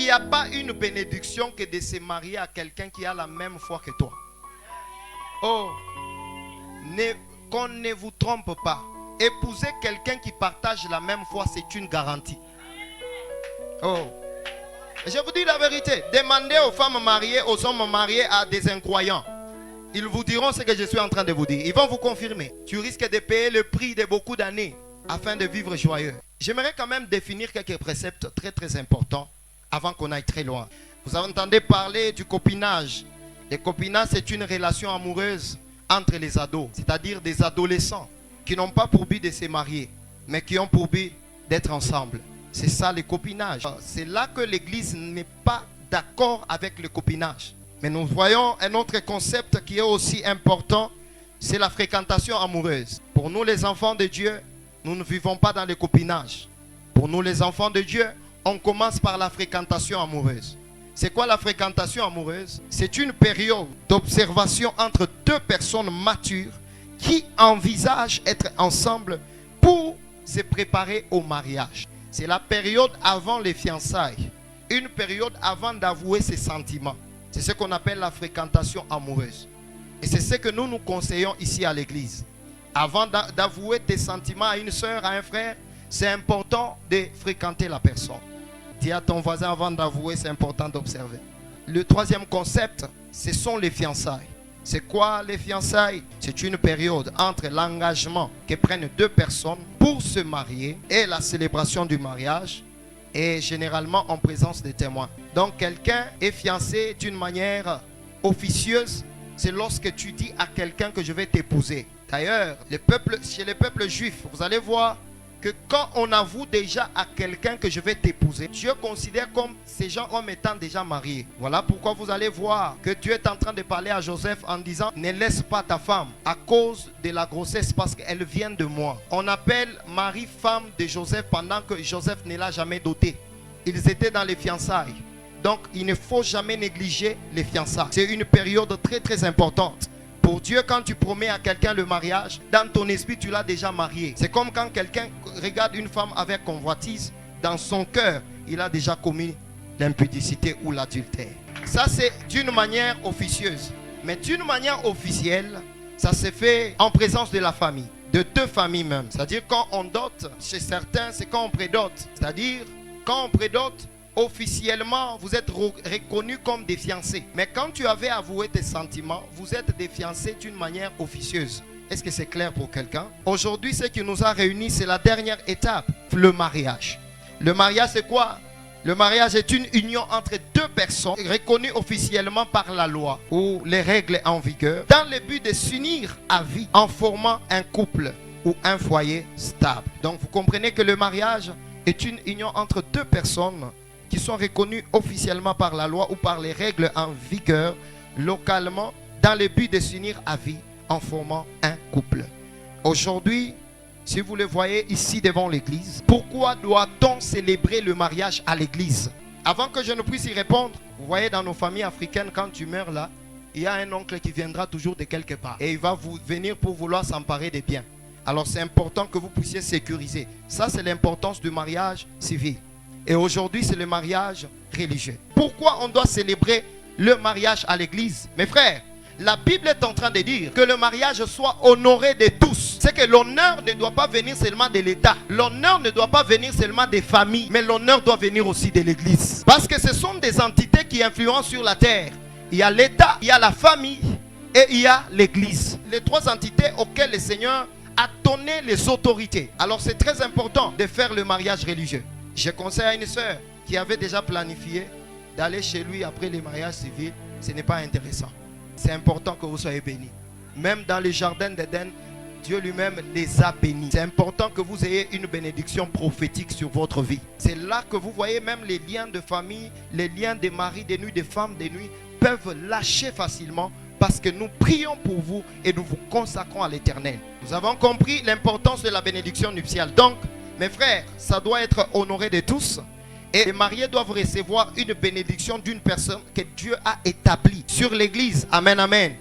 n'y a pas une bénédiction que de se marier à quelqu'un qui a la même foi que toi. Oh, qu'on ne vous trompe pas. Épouser quelqu'un qui partage la même foi, c'est une garantie. Oh, je vous dis la vérité. Demandez aux femmes mariées, aux hommes mariés à des incroyants. Ils vous diront ce que je suis en train de vous dire. Ils vont vous confirmer. Tu risques de payer le prix de beaucoup d'années afin de vivre joyeux. J'aimerais quand même définir quelques préceptes très très importants avant qu'on aille très loin. Vous entendez parler du copinage. Le copinage, c'est une relation amoureuse entre les ados, c'est-à-dire des adolescents qui n'ont pas pour but de se marier, mais qui ont pour but d'être ensemble. C'est ça le copinage. C'est là que l'Église n'est pas d'accord avec le copinage. Mais nous voyons un autre concept qui est aussi important, c'est la fréquentation amoureuse. Pour nous les enfants de Dieu, nous ne vivons pas dans le copinage. Pour nous les enfants de Dieu, on commence par la fréquentation amoureuse. C'est quoi la fréquentation amoureuse? C'est une période d'observation entre deux personnes matures qui envisagent être ensemble pour se préparer au mariage. C'est la période avant les fiançailles. Une période avant d'avouer ses sentiments. C'est ce qu'on appelle la fréquentation amoureuse. Et c'est ce que nous nous conseillons ici à l'église. Avant d'avouer tes sentiments à une soeur, à un frère, c'est important de fréquenter la personne. Dis à ton voisin avant d'avouer, c'est important d'observer. Le troisième concept, ce sont les fiançailles. C'est quoi les fiançailles? C'est une période entre l'engagement que prennent deux personnes pour se marier et la célébration du mariage, et généralement en présence des témoins. Donc quelqu'un est fiancé d'une manière officieuse, c'est lorsque tu dis à quelqu'un que je vais t'épouser. D'ailleurs, chez les peuples juifs, vous allez voir que quand on avoue déjà à quelqu'un que je vais t'épouser, Dieu considère comme ces gens comme étant déjà mariés. Voilà pourquoi vous allez voir que Dieu est en train de parler à Joseph en disant: ne laisse pas ta femme à cause de la grossesse parce qu'elle vient de moi. On appelle Marie femme de Joseph pendant que Joseph ne l'a jamais dotée. Ils étaient dans les fiançailles. Donc il ne faut jamais négliger les fiançailles. C'est une période très très importante. Pour Dieu, quand tu promets à quelqu'un le mariage, dans ton esprit, tu l'as déjà marié. C'est comme quand quelqu'un regarde une femme avec convoitise, dans son cœur, il a déjà commis l'impudicité ou l'adultère. Ça, c'est d'une manière officieuse. Mais d'une manière officielle, ça se fait en présence de la famille, de deux familles même. C'est-à-dire quand on dote, chez certains, c'est quand on prédote. C'est-à-dire quand on prédote, officiellement, vous êtes reconnus comme des fiancés. Mais quand tu avais avoué tes sentiments, vous êtes des fiancés d'une manière officieuse. Est-ce que c'est clair pour quelqu'un? Aujourd'hui, ce qui nous a réunis, c'est la dernière étape, le mariage. Le mariage, c'est quoi? Le mariage est une union entre deux personnes reconnues officiellement par la loi ou les règles en vigueur, dans le but de s'unir à vie en formant un couple ou un foyer stable. Donc, vous comprenez que le mariage est une union entre deux personnes qui sont reconnus officiellement par la loi ou par les règles en vigueur localement dans le but de s'unir à vie en formant un couple. Aujourd'hui, si vous le voyez ici devant l'église, pourquoi doit-on célébrer le mariage à l'église? Avant que je ne puisse y répondre, vous voyez dans nos familles africaines, quand tu meurs là, il y a un oncle qui viendra toujours de quelque part et il va venir pour vouloir s'emparer des biens. Alors c'est important que vous puissiez sécuriser. Ça, c'est l'importance du mariage civil. Et aujourd'hui, c'est le mariage religieux. Pourquoi on doit célébrer le mariage à l'église? Mes frères, la Bible est en train de dire que le mariage soit honoré de tous. C'est que l'honneur ne doit pas venir seulement de l'État. L'honneur ne doit pas venir seulement des familles. Mais l'honneur doit venir aussi de l'église. Parce que ce sont des entités qui influencent sur la terre. Il y a l'État, il y a la famille et il y a l'église. Les trois entités auxquelles le Seigneur a donné les autorités. Alors c'est très important de faire le mariage religieux. Je conseille à une sœur qui avait déjà planifié d'aller chez lui après le mariage civil. Ce n'est pas intéressant. C'est important que vous soyez bénis. Même dans le jardin d'Éden, Dieu lui-même les a bénis. C'est important que vous ayez une bénédiction prophétique sur votre vie. C'est là que vous voyez même les liens de famille, les liens de mari, de nuit, de femmes, de nuit peuvent lâcher facilement parce que nous prions pour vous et nous vous consacrons à l'Éternel. Nous avons compris l'importance de la bénédiction nuptiale. Donc, mes frères, ça doit être honoré de tous. Et les mariés doivent recevoir une bénédiction d'une personne que Dieu a établie sur l'église. Amen, amen.